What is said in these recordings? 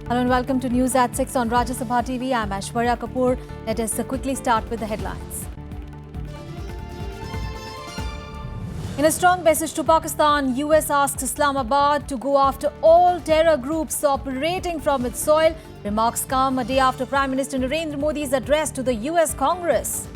Hello and welcome to News at 6 on Rajya Sabha TV. I'm Aishwarya Kapoor. Let us quickly start with the headlines. In a strong message to Pakistan, US asks Islamabad to go after all terror groups operating from its soil. Remarks come a day after Prime Minister Narendra Modi's address to the US Congress.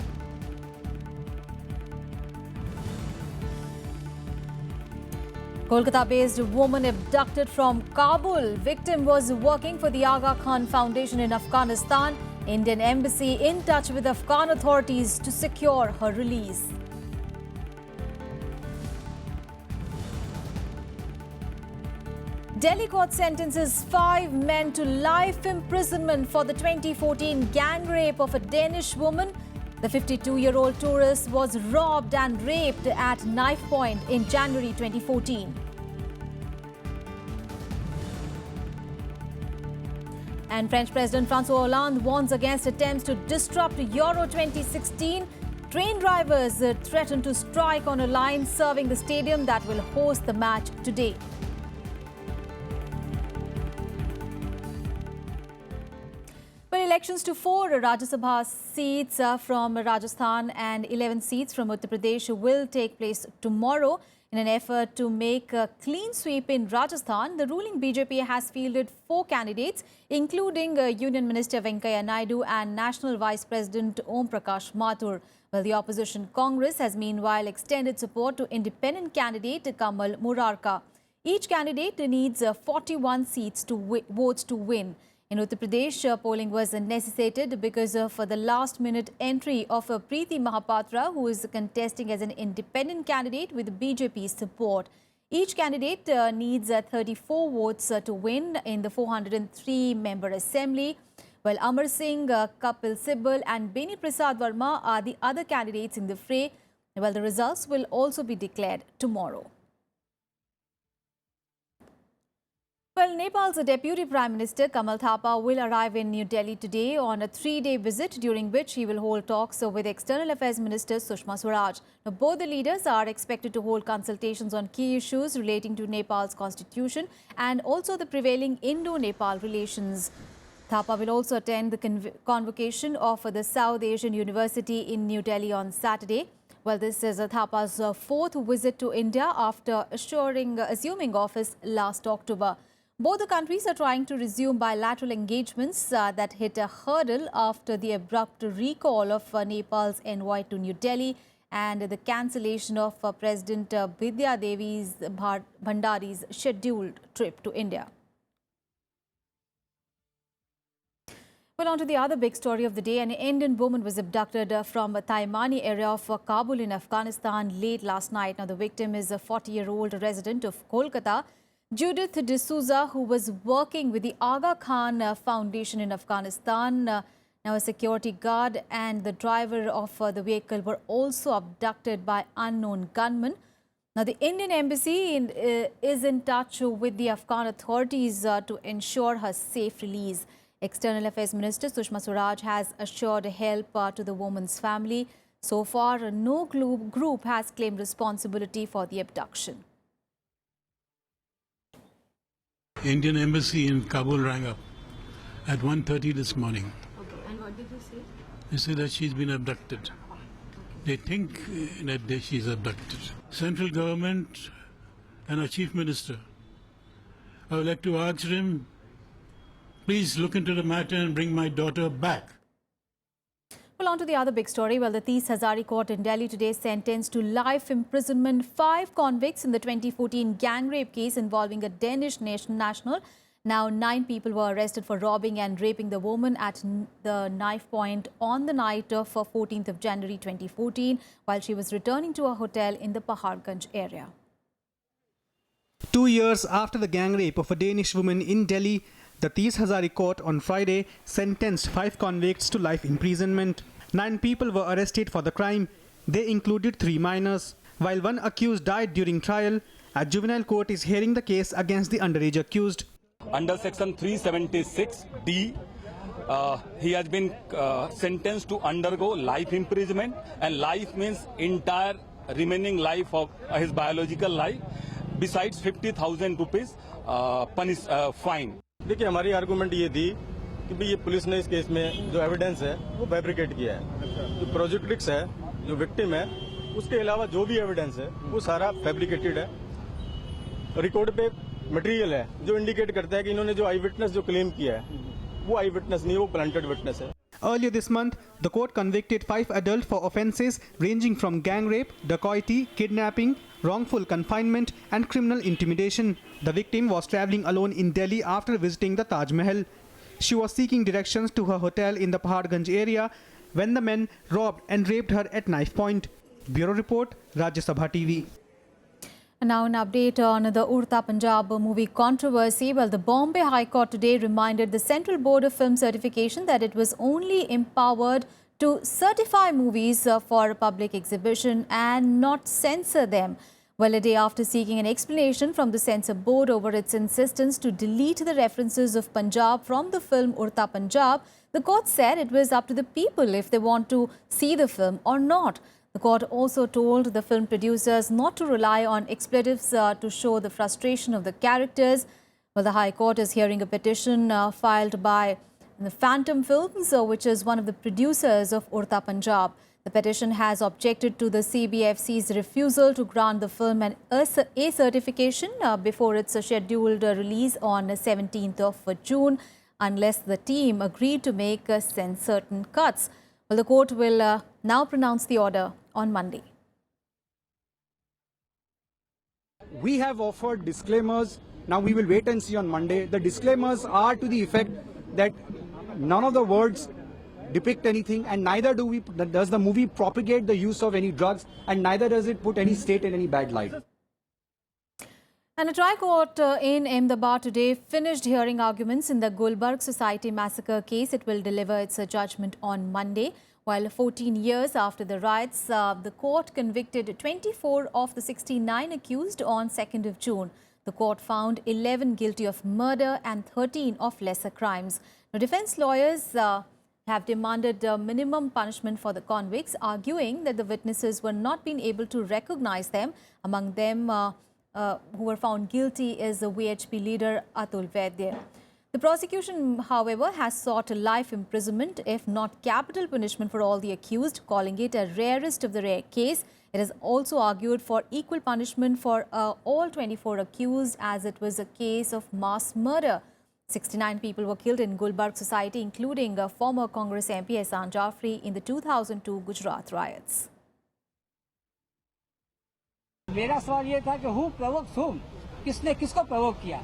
Kolkata-based woman abducted from Kabul. Victim was working for the Aga Khan Foundation in Afghanistan. Indian embassy in touch with Afghan authorities to secure her release. Delhi court sentences 5 men to life imprisonment for the 2014 gang rape of a Danish woman. The 52-year-old tourist was robbed and raped at knife point in January 2014. And French President François Hollande warns against attempts to disrupt Euro 2016. Train drivers threaten to strike on a line serving the stadium that will host the match today. Well, elections to 4 Rajya Sabha seats from Rajasthan and 11 seats from Uttar Pradesh will take place tomorrow. In an effort to make a clean sweep in Rajasthan, the ruling BJP has fielded 4 candidates, including Union Minister Venkaiah Naidu and National Vice President Om Prakash Mathur. Well, the opposition Congress has meanwhile extended support to independent candidate Kamal Murarka. Each candidate needs 41 votes to win. In Uttar Pradesh, polling was necessitated because of the last-minute entry of Preeti Mahapatra, who is contesting as an independent candidate with BJP's support. Each candidate needs 34 votes to win in the 403-member assembly, while Amar Singh, Kapil Sibal and Beni Prasad Verma are the other candidates in the fray. Well, the results will also be declared tomorrow. Well, Nepal's Deputy Prime Minister Kamal Thapa will arrive in New Delhi today on a 3-day visit, during which he will hold talks with External Affairs Minister Sushma Swaraj. Now, both the leaders are expected to hold consultations on key issues relating to Nepal's constitution and also the prevailing Indo-Nepal relations. Thapa will also attend the convocation of the South Asian University in New Delhi on Saturday. Well, this is Thapa's 4th visit to India after assuming office last October. Both the countries are trying to resume bilateral engagements that hit a hurdle after the abrupt recall of Nepal's envoy to New Delhi and the cancellation of President Bidya Devi Bhandari's scheduled trip to India. Well, on to the other big story of the day. An Indian woman was abducted from a Taimani area of Kabul in Afghanistan late last night. Now, the victim is a 40-year-old resident of Kolkata, Judith D'Souza, who was working with the Aga Khan Foundation in Afghanistan. Now, a security guard and the driver of the vehicle were also abducted by unknown gunmen. Now, the Indian embassy is in touch with the Afghan authorities to ensure her safe release. External Affairs Minister Sushma Swaraj has assured help to the woman's family. So far, no group has claimed responsibility for the abduction. Indian embassy in Kabul rang up at 1:30 this morning. Okay, and what did they say? They said that she's been abducted. They think that she's abducted. Central government and our chief minister, I would like to ask him, please look into the matter and bring my daughter back. Well, on to the other big story. Well, the Tees Hazari court in Delhi today sentenced to life imprisonment 5 convicts in the 2014 gang rape case involving a Danish national. Now, 9 people were arrested for robbing and raping the woman at the knife point on the night of 14th of January 2014 while she was returning to a hotel in the Paharganj area. 2 years after the gang rape of a Danish woman in Delhi, the Tees Hazari court on Friday sentenced 5 convicts to life imprisonment. 9 people were arrested for the crime. They included 3 minors. While 1 accused died during trial, a juvenile court is hearing the case against the underage accused. Under section 376D, he has been sentenced to undergo life imprisonment, and life means entire remaining life of his biological life, besides 50,000 rupees fine. देखिए हमारी argument ये थी कि भाई ये police ने इस case में जो एविडेंस है वो फैब्रिकेट किया है। जो प्रोजेक्ट्रिक्स है, जो विक्टिम है, उसके अलावा जो भी एविडेंस है वो सारा फैब्रिकेटेड है। रिकॉर्ड पे मटेरियल है जो इंडिकेट करता है कि इन्होंने जो आई विटनेस जो क्लेम किया है वो आई विटनेस नहीं, वो प्लांटेड विटनेस है। Earlier this month, the court convicted 5 adults for offences ranging from gang rape, dacoity, kidnapping, wrongful confinement and criminal intimidation. The victim was travelling alone in Delhi after visiting the Taj Mahal. She was seeking directions to her hotel in the Paharganj area when the men robbed and raped her at knife point. Bureau Report, Rajya Sabha TV. And now an update on the Urta Punjab movie controversy. Well, the Bombay High Court today reminded the Central Board of Film Certification that it was only empowered to certify movies for public exhibition and not censor them. Well, a day after seeking an explanation from the censor board over its insistence to delete the references of Punjab from the film Urta Punjab, the court said it was up to the people if they want to see the film or not. The court also told the film producers not to rely on expletives to show the frustration of the characters. Well, the High Court is hearing a petition filed by the Phantom Films, which is one of the producers of Urta Punjab. The petition has objected to the CBFC's refusal to grant the film an A certification before its scheduled release on 17th of June, unless the team agreed to make certain cuts. Well, the court will now pronounce the order on Monday. We have offered disclaimers. Now we will wait and see on Monday. The disclaimers are to the effect that none of the words depict anything, and neither does the movie propagate the use of any drugs, and neither does it put any state in any bad light. And a trial court in Ahmedabad today finished hearing arguments in the Goldberg Society massacre case. It will deliver its judgment on Monday. While 14 years after the riots, the court convicted 24 of the 69 accused on 2nd of June. The court found 11 guilty of murder and 13 of lesser crimes. Now, defense lawyers have demanded minimum punishment for the convicts, arguing that the witnesses were not being able to recognize them. Among them who were found guilty is the VHP leader Atul Vaidya. The prosecution, however, has sought life imprisonment, if not capital punishment, for all the accused, calling it a rarest of the rare case. It has also argued for equal punishment for all 24 accused, as it was a case of mass murder. 69 people were killed in Goldberg Society, including former Congress MP Ehsan Jafri in the 2002 Gujarat riots. मेरा सवाल ये था कि who provokes हुम, किसने किसको provoke किया।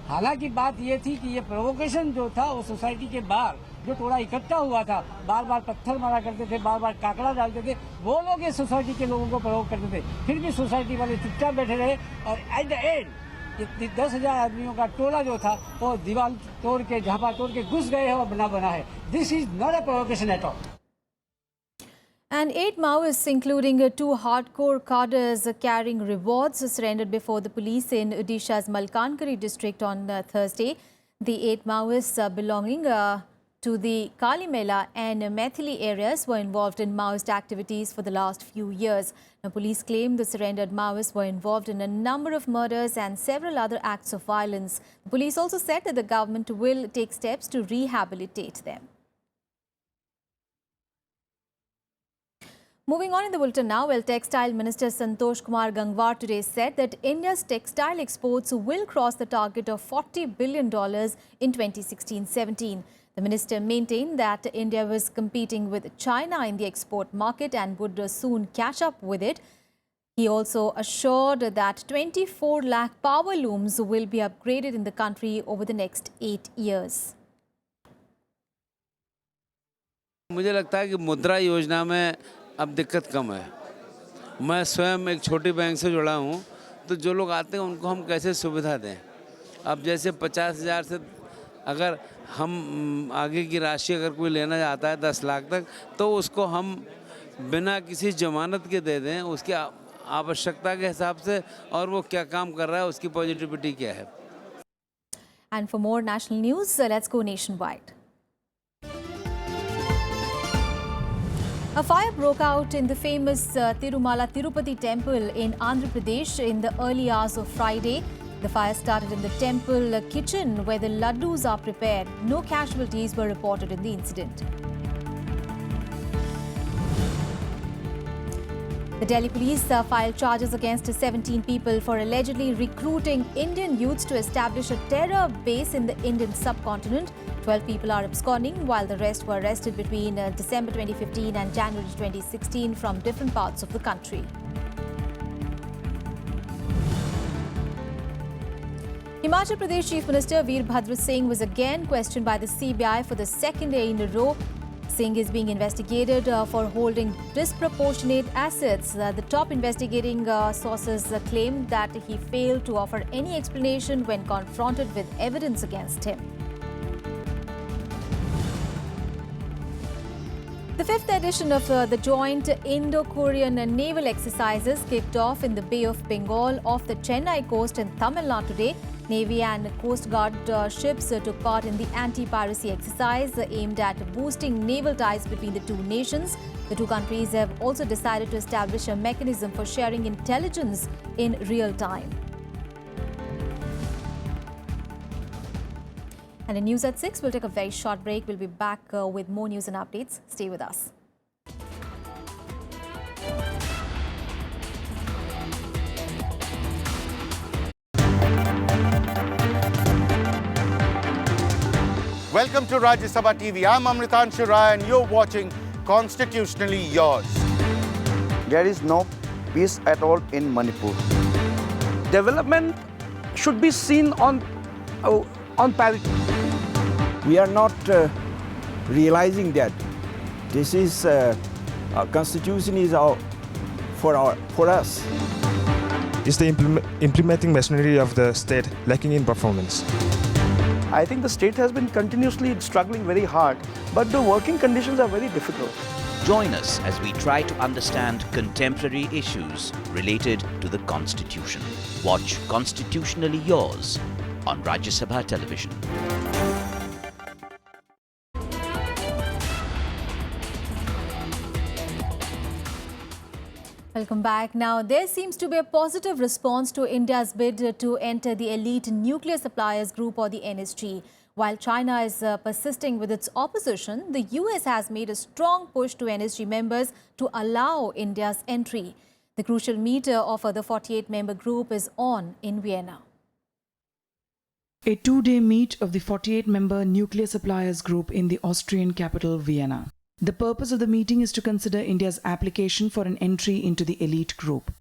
हालांकि बात ये थी कि ये प्रोवोकेशन जो था वो सोसाइटी के बाहर जो टोला इकट्ठा हुआ था, बार बार पत्थर मारा करते थे, बार बार काकड़ा डालते थे, वो लोग इस सोसाइटी के लोगों को प्रोवोक करते थे। फिर भी सोसाइटी वाले चुपचाप बैठे रहे और एट द एंड 10,000 आदमियों का टोला जो था वो दीवार तोड़ के, झापा तोड़ के घुस गए हैं और बना है। This is not a provocation at all. And 8 Maoists, including 2 hardcore cadres carrying rewards, surrendered before the police in Odisha's Malkankari district on Thursday. The 8 Maoists belonging to the Kalimela and Maithili areas were involved in Maoist activities for the last few years. Now, police claim the surrendered Maoists were involved in a number of murders and several other acts of violence. The police also said that the government will take steps to rehabilitate them. Moving on in the bulletin now, well, Textile Minister Santosh Kumar Gangwar today said that India's textile exports will cross the target of $40 billion in 2016-17. The minister maintained that India was competing with China in the export market and would soon catch up with it. He also assured that 24 lakh power looms will be upgraded in the country over the next 8 years. मुझे लगता है कि मुद्रा योजना में अब दिक्कत कम है। मैं स्वयं एक छोटी बैंक से जुड़ा हूँ, तो जो लोग आते हैं उनको हम कैसे सुविधा दें। अब जैसे 50,000 से अगर हम आगे की राशि अगर कोई लेना चाहता है 10 लाख तक, तो उसको हम बिना किसी जमानत के दे दें, उसकी आवश्यकता के हिसाब से, और वो क्या काम कर रहा है, उसकी पॉजिटिविटी क्या है। And for more national news, let's go nationwide. A fire broke out in the famous Tirumala Tirupati temple in Andhra Pradesh in the early hours of Friday. The fire started in the temple kitchen where the laddus are prepared. No casualties were reported in the incident. The Delhi police filed charges against 17 people for allegedly recruiting Indian youths to establish a terror base in the Indian subcontinent. 12 people are absconding, while the rest were arrested between December 2015 and January 2016 from different parts of the country. Himachal Pradesh Chief Minister Veerbhadra Singh was again questioned by the CBI for the second day in a row. Singh is being investigated for holding disproportionate assets. The top investigating sources claimed that he failed to offer any explanation when confronted with evidence against him. The fifth edition of the joint Indo-Korean naval exercises kicked off in the Bay of Bengal off the Chennai coast in Tamil Nadu today. Navy and Coast Guard ships took part in the anti-piracy exercise aimed at boosting naval ties between the two nations. The two countries have also decided to establish a mechanism for sharing intelligence in real time. And in News at 6, we'll take a very short break. We'll be back with more news and updates. Stay with us. Welcome to Rajya Sabha TV. I'm Amritanshu Rai and you're watching Constitutionally Yours. There is no peace at all in Manipur. Development should be seen on parity. We are not realizing that this is our constitution is for us. Is the implementing machinery of the state lacking in performance? I think the state has been continuously struggling very hard, but the working conditions are very difficult. Join us as we try to understand contemporary issues related to the Constitution. Watch Constitutionally Yours on Rajya Sabha television. Welcome back. Now, there seems to be a positive response to India's bid to enter the elite nuclear suppliers group or the NSG. While China is persisting with its opposition, the US has made a strong push to NSG members to allow India's entry. The crucial meet of the 48-member group is on in Vienna. A two-day meet of the 48-member nuclear suppliers group in the Austrian capital, Vienna. The purpose of the meeting is to consider India's application for an entry into the elite group.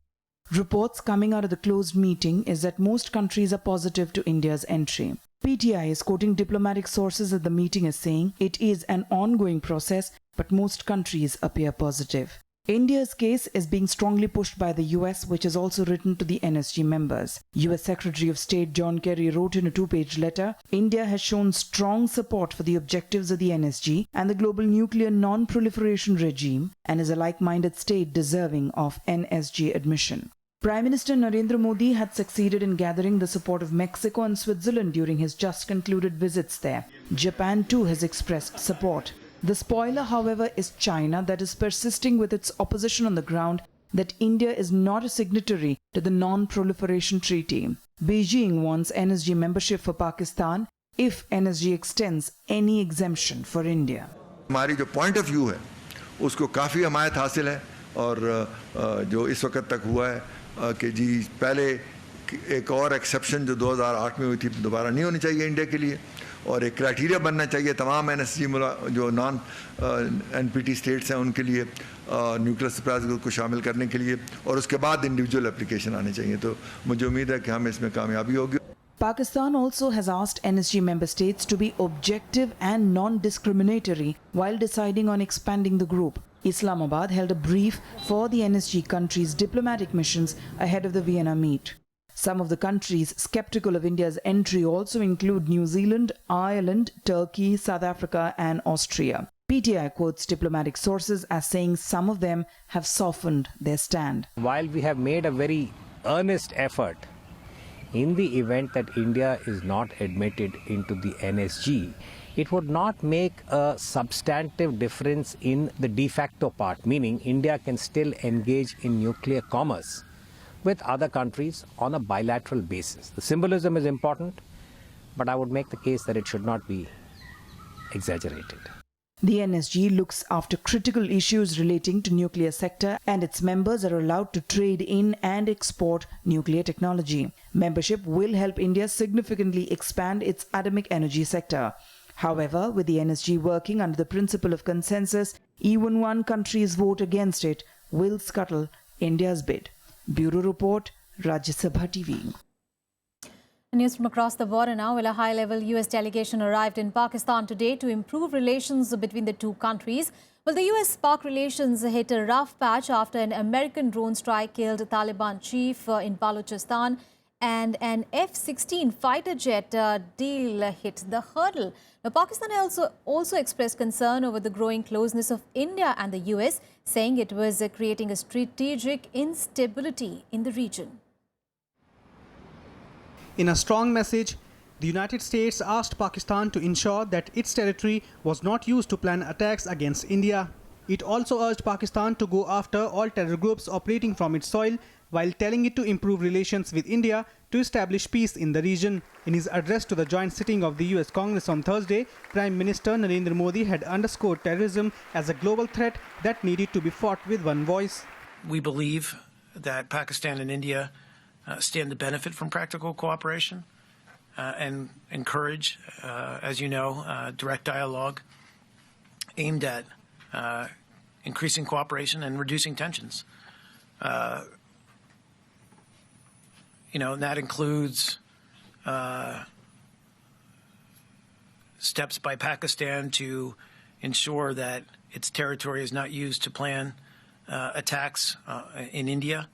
Reports coming out of the closed meeting is that most countries are positive to India's entry. PTI is quoting diplomatic sources at the meeting as saying it is an ongoing process, but most countries appear positive. India's case is being strongly pushed by the US, which has also written to the NSG members. US Secretary of State John Kerry wrote in a two-page letter, India has shown strong support for the objectives of the NSG and the global nuclear non-proliferation regime and is a like-minded state deserving of NSG admission. Prime Minister Narendra Modi had succeeded in gathering the support of Mexico and Switzerland during his just concluded visits there. Japan too has expressed support. The spoiler, however, is China, that is persisting with its opposition on the ground that India is not a signatory to the Non-Proliferation Treaty. Beijing wants NSG membership for Pakistan if NSG extends any exemption for India. हमारी जो point of view है उसको काफ़ी हमायत हासिल है और जो इस वक्त तक हुआ है कि जी पहले एक और एक्सेप्शन जो 2008 में हुई थी दोबारा नहीं होनी चाहिए इंडिया के लिए और एक क्राइटेरिया बनना चाहिए तमाम एनएसजी जो नॉन एनपीटी स्टेट्स हैं उनके लिए न्यूक्लियर सप्लायर्स को शामिल करने के लिए और उसके बाद इंडिविजुअल एप्लीकेशन आने चाहिए तो मुझे उम्मीद है कि हमें इसमें कामयाबी होगी. Pakistan also has asked NSG member states to be objective and non-discriminatory while deciding on expanding the group. Islamabad held a brief for the NSG countries' diplomatic missions ahead of the Vienna meet. Some of the countries skeptical of India's entry also include New Zealand, Ireland, Turkey, South Africa and Austria. PTI quotes diplomatic sources as saying some of them have softened their stand. While we have made a very earnest effort in the event that India is not admitted into the NSG, it would not make a substantive difference in the de facto part, meaning India can still engage in nuclear commerce with other countries on a bilateral basis. The symbolism is important, but I would make the case that it should not be exaggerated. The NSG looks after critical issues relating to nuclear sector, and its members are allowed to trade in and export nuclear technology. Membership will help India significantly expand its atomic energy sector. However, with the NSG working under the principle of consensus, even one country's vote against it will scuttle India's bid. Bureau Report, Rajya Sabha TV. News from across the border now. Well, a high-level U.S. delegation arrived in Pakistan today to improve relations between the two countries. Well, the U.S.-Pak relations hit a rough patch after an American drone strike killed a Taliban chief in Balochistan, and an F-16 fighter jet deal hit the hurdle. Now, Pakistan also expressed concern over the growing closeness of India and the U.S., saying it was creating a strategic instability in the region. In a strong message, the United States asked Pakistan to ensure that its territory was not used to plan attacks against India. It also urged Pakistan to go after all terror groups operating from its soil, while telling it to improve relations with India to establish peace in the region. In his address to the joint sitting of the US Congress on Thursday, Prime Minister Narendra Modi had underscored terrorism as a global threat that needed to be fought with one voice. We believe that Pakistan and India stand to benefit from practical cooperation and encourage, as you know, direct dialogue aimed at increasing cooperation and reducing tensions. And that includes steps by Pakistan to ensure that its territory is not used to plan attacks in India.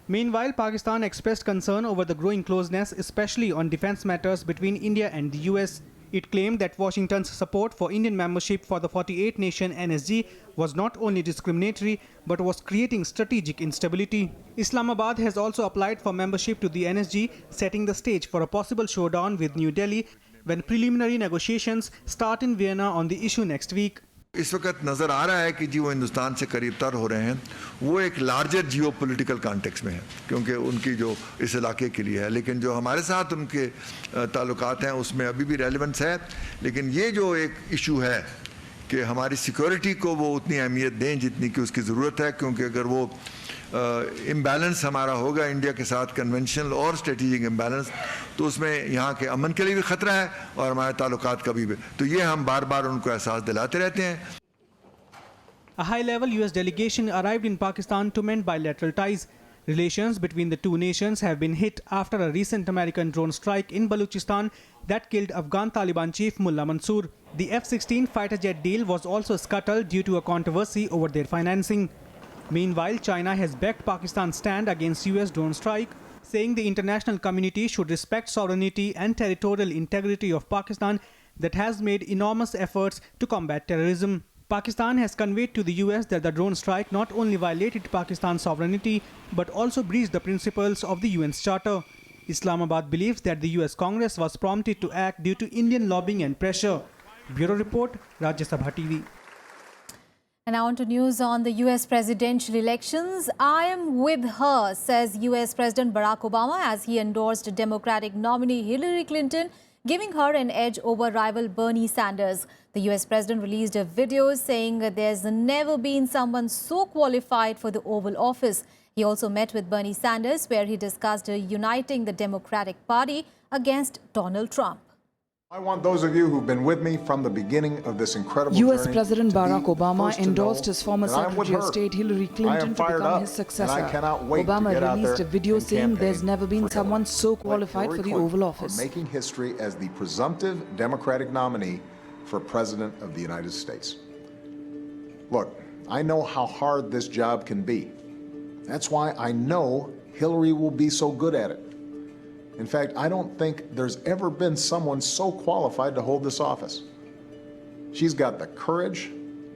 Meanwhile, Pakistan expressed concern over the growing closeness, especially on defense matters between India and the US. It claimed that Washington's support for Indian membership for the 48-nation NSG was not only discriminatory, but was creating strategic instability. Islamabad has also applied for membership to the NSG, setting the stage for a possible showdown with New Delhi when preliminary negotiations start in Vienna on the issue next week. इस वक्त नज़र आ रहा है कि जी वो हिंदुस्तान से करीब तर हो रहे हैं, वो एक लार्जर जियो पॉलिटिकल कॉन्टेक्स्ट में है, क्योंकि उनकी जो इस इलाके के लिए है, लेकिन जो हमारे साथ उनके ताल्लुकात हैं उसमें अभी भी रेलेवेंस है। लेकिन ये जो एक इशू है कि हमारी सिक्योरिटी को वो उतनी अहमियत दें जितनी कि उसकी ज़रूरत है, क्योंकि अगर वो इम्बैलेंस हमारा होगा इंडिया के साथ, कन्वेंशनल और स्ट्रेटेजिक इम्बैलेंस, तो उसमें यहाँ के अमन के लिए भी ख़तरा है और हमारे ताल्लुकात का भी। तो ये हम बार बार उनको एहसास दिलाते रहते हैं। A high-level US delegation arrived in Pakistan to mend bilateral ties. Relations between the two nations have been hit after a recent American drone strike in Balochistan that killed Afghan Taliban chief Mullah Mansoor. The F-16 fighter jet deal was also scuttled due to a controversy over their financing. Meanwhile, China has backed Pakistan's stand against US drone strike, saying the international community should respect sovereignty and territorial integrity of Pakistan that has made enormous efforts to combat terrorism. Pakistan has conveyed to the US that the drone strike not only violated Pakistan's sovereignty but also breached the principles of the UN's Charter. Islamabad believes that the US Congress was prompted to act due to Indian lobbying and pressure. Bureau Report, Rajya Sabha TV. And now on to news on the US presidential elections. I am with her, says US President Barack Obama as he endorsed Democratic nominee Hillary Clinton, giving her an edge over rival Bernie Sanders. The US president released a video saying there's never been someone so qualified for the Oval Office. He also met with Bernie Sanders, where he discussed uniting the Democratic Party against Donald Trump. I want those of you who've been with me from the beginning of this incredible US journey President Barack Obama endorsed know his former that I'm with Secretary of her. State Hillary Clinton to fired become up, his and I successor. cannot wait to Obama get out released a there video and saying there's campaign never been for someone Hillary. so But qualified Hillary for the Clinton Oval Office. are making history as the presumptive Democratic nominee for President of the United States. Look, I know how hard this job can be. That's why I know Hillary will be so good at it. In fact, I don't think there's ever been someone so qualified to hold this office. She's got the courage,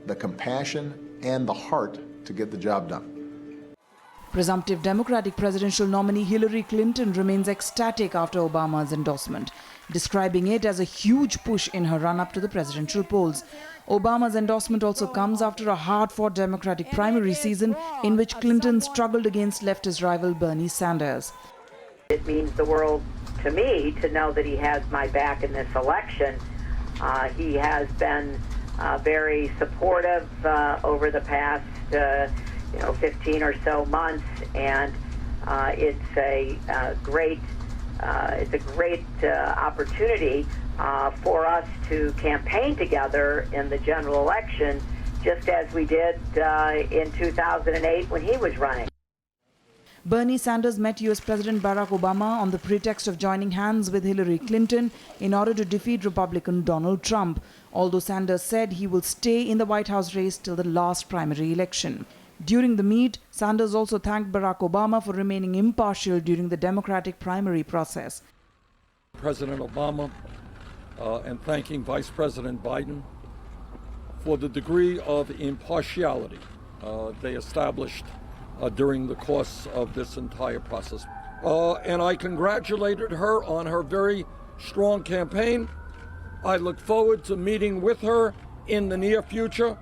the compassion, and the heart to get the job done. Presumptive Democratic presidential nominee Hillary Clinton remains ecstatic after Obama's endorsement, describing it as a huge push in her run-up to the presidential polls. Obama's endorsement also comes after a hard-fought Democratic primary season in which Clinton struggled against leftist rival Bernie Sanders. It means the world to me to know that he has my back in this election. He has been very supportive over the past 15 or so months, and it's a great opportunity for us to campaign together in the general election, just as we did in 2008 when he was running. Bernie Sanders met US President Barack Obama on the pretext of joining hands with Hillary Clinton in order to defeat Republican Donald Trump, although Sanders said he will stay in the White House race till the last primary election. During the meet, Sanders also thanked Barack Obama for remaining impartial during the Democratic primary process. President Obama and thanking Vice President Biden for the degree of impartiality they established during the course of this entire process. And I congratulated her on her very strong campaign. I look forward to meeting with her in the near future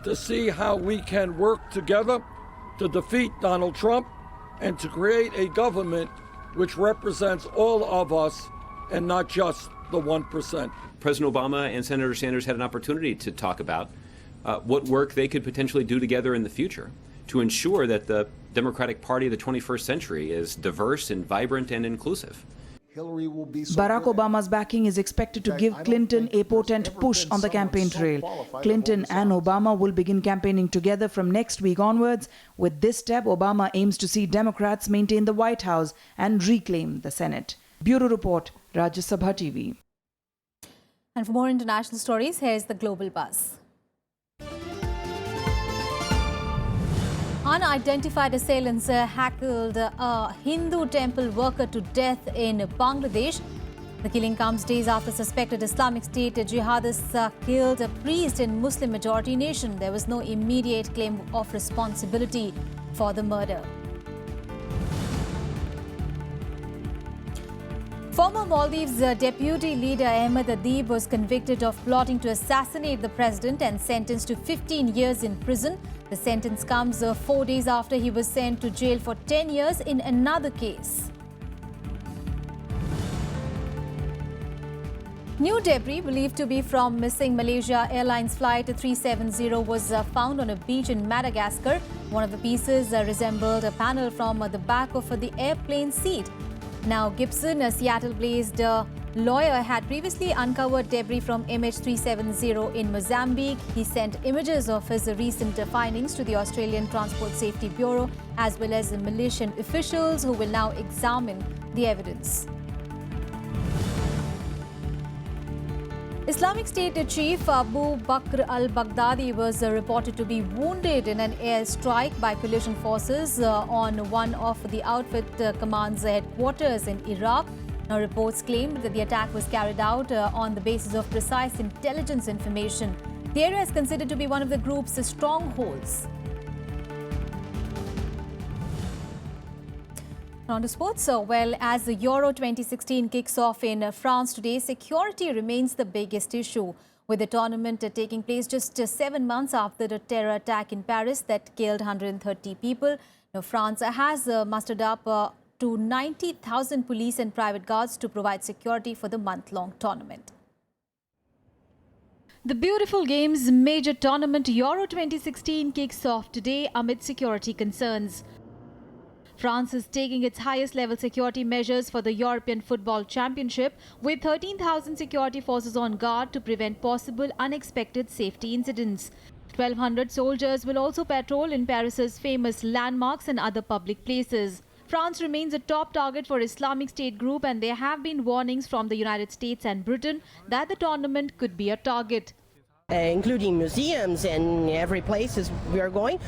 to see how we can work together to defeat Donald Trump and to create a government which represents all of us and not just the 1%. President Obama and Senator Sanders had an opportunity to talk about what work they could potentially do together in the future to ensure that the Democratic Party of the 21st century is diverse and vibrant and inclusive. Barack Obama's backing is expected to give Clinton a potent push on the campaign trail. Clinton and Obama will begin campaigning together from next week onwards. With this step, Obama aims to see Democrats maintain the White House and reclaim the Senate. Bureau Report, Rajya Sabha TV. And for more international stories, here's the Global Buzz. Unidentified assailants hackled a Hindu temple worker to death in Bangladesh. The killing comes days after suspected Islamic State jihadists killed a priest in Muslim-majority nation. There was no immediate claim of responsibility for the murder. Former Maldives deputy leader Ahmed Adib was convicted of plotting to assassinate the president and sentenced to 15 years in prison. The sentence comes 4 days after he was sent to jail for 10 years in another case. New debris believed to be from missing Malaysia Airlines Flight 370 was found on a beach in Madagascar. One of the pieces resembled a panel from the back of the airplane seat. Now, Gibson, a Seattle-based lawyer, had previously uncovered debris from MH370 in Mozambique. He sent images of his recent findings to the Australian Transport Safety Bureau as well as Malaysian officials who will now examine the evidence. Islamic State Chief Abu Bakr al-Baghdadi was reported to be wounded in an airstrike by coalition forces on one of the outfit command's headquarters in Iraq. Now, reports claimed that the attack was carried out on the basis of precise intelligence information. The area is considered to be one of the group's strongholds. On to sports. Well, as the Euro 2016 kicks off in France today, security remains the biggest issue, with the tournament taking place just 7 months after the terror attack in Paris that killed 130 people. Now, France has mustered up to 90,000 police and private guards to provide security for the month-long tournament. The Beautiful Games major tournament Euro 2016 kicks off today amid security concerns. France is taking its highest level security measures for the European Football Championship, with 13,000 security forces on guard to prevent possible unexpected safety incidents. 1,200 soldiers will also patrol in Paris's famous landmarks and other public places. France remains a top target for Islamic State group, and there have been warnings from the United States and Britain that the tournament could be a target. Including museums and every place we are going.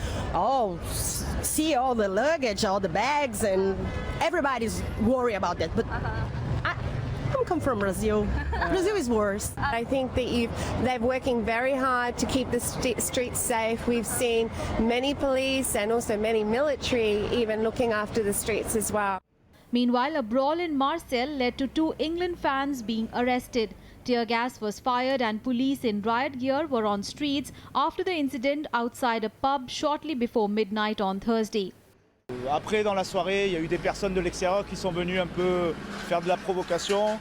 See all the luggage, all the bags, and everybody's worried about that. But I'm don't come from Brazil. Brazil is worse. I think that they're working very hard to keep the streets safe. We've seen many police and also many military even looking after the streets as well. Meanwhile, a brawl in Marseille led to 2 England fans being arrested. Tear gas was fired and police in riot gear were on streets after the incident outside a pub shortly before midnight on Thursday. Après, dans la soirée, il y a eu des personnes de l'extérieur qui sont venues un peu faire de la provocation,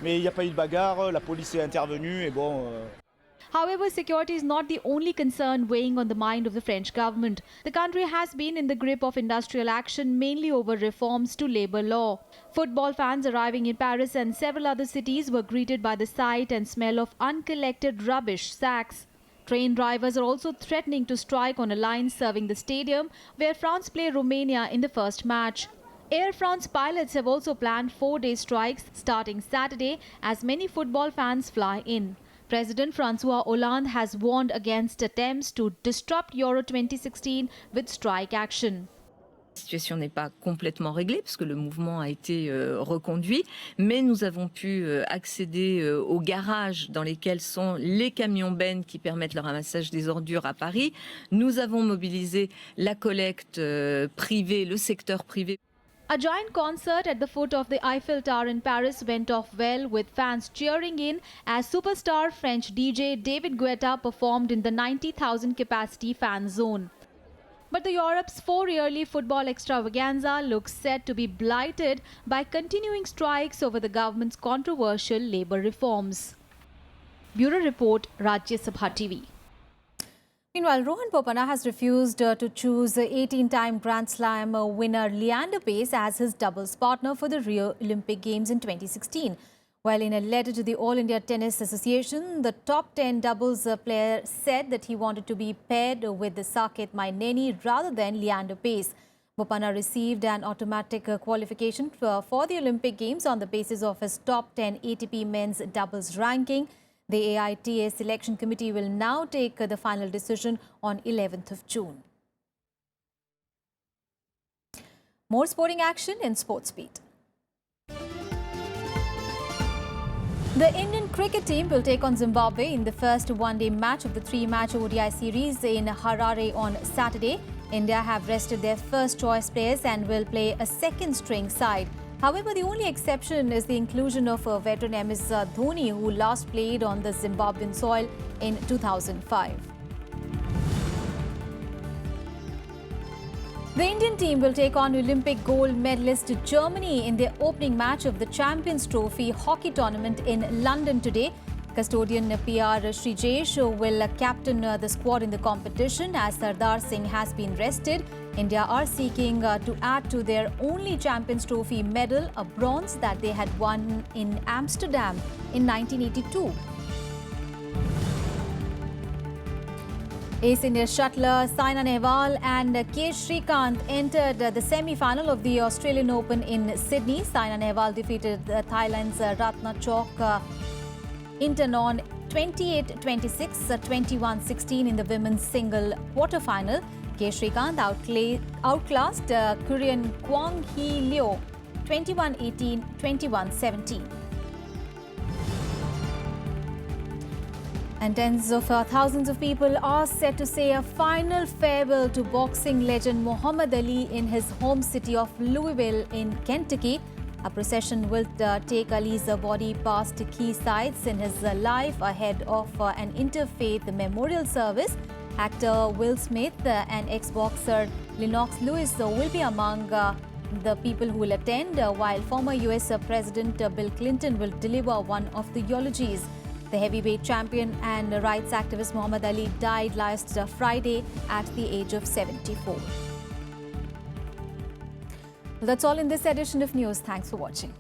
mais il n'y a pas eu de bagarre, la police est intervenue et bon... However, security is not the only concern weighing on the mind of the French government. The country has been in the grip of industrial action, mainly over reforms to labour law. Football fans arriving in Paris and several other cities were greeted by the sight and smell of uncollected rubbish sacks. Train drivers are also threatening to strike on a line serving the stadium where France play Romania in the first match. Air France pilots have also planned 4-day strikes starting Saturday as many football fans fly in. President François Hollande has warned against attempts to disrupt Euro 2016 with strike action. La situation n'est pas complètement réglée parce que le mouvement a été reconduit, mais nous avons pu accéder aux garages dans lesquels sont les camions-bennes qui permettent le ramassage des ordures à Paris. Nous avons mobilisé la collecte privée, le secteur privé. A giant concert at the foot of the Eiffel Tower in Paris went off well, with fans cheering in as superstar French DJ David Guetta performed in the 90,000 capacity fan zone. But the Europe's 4-yearly football extravaganza looks set to be blighted by continuing strikes over the government's controversial labour reforms. Bureau Report, Rajya Sabha TV. Meanwhile, Rohan Bopanna has refused to choose 18-time Grand Slam winner Leander Paes as his doubles partner for the Rio Olympic Games in 2016. While in a letter to the All India Tennis Association, the top 10 doubles player said that he wanted to be paired with Saket Maineni rather than Leander Paes. Bopanna received an automatic qualification for the Olympic Games on the basis of his top 10 ATP men's doubles ranking. The AITA selection committee will now take the final decision on 11th of June. More sporting action in Sports Beat. The Indian cricket team will take on Zimbabwe in the first one-day match of the 3-match ODI series in Harare on Saturday. India have rested their first-choice players and will play a second-string side. However, the only exception is the inclusion of veteran MS Dhoni, who last played on the Zimbabwean soil in 2005. The Indian team will take on Olympic gold medalist Germany in their opening match of the Champions Trophy hockey tournament in London today. Custodian PR Srijesh will captain the squad in the competition as Sardar Singh has been rested. India are seeking to add to their only Champions Trophy medal, a bronze that they had won in Amsterdam in 1982. Ace India shuttler Saina Nehwal and K. Srikanth entered the semi-final of the Australian Open in Sydney. Saina Nehwal defeated Thailand's Ratna Chok Intanon 28-26, 21-16 in the women's single quarter-final. K. Srikanth outclassed Korean Kwang Hee Leo 21-18, 21-17. And tens of thousands of people are set to say a final farewell to boxing legend Muhammad Ali in his home city of Louisville in Kentucky. A procession will take Ali's body past key sites in his life ahead of an interfaith memorial service. Actor Will Smith and ex-boxer Lennox Lewis will be among the people who will attend, while former US President Bill Clinton will deliver one of the eulogies. The heavyweight champion and rights activist Muhammad Ali died last Friday at the age of 74. Well, that's all in this edition of news. Thanks for watching.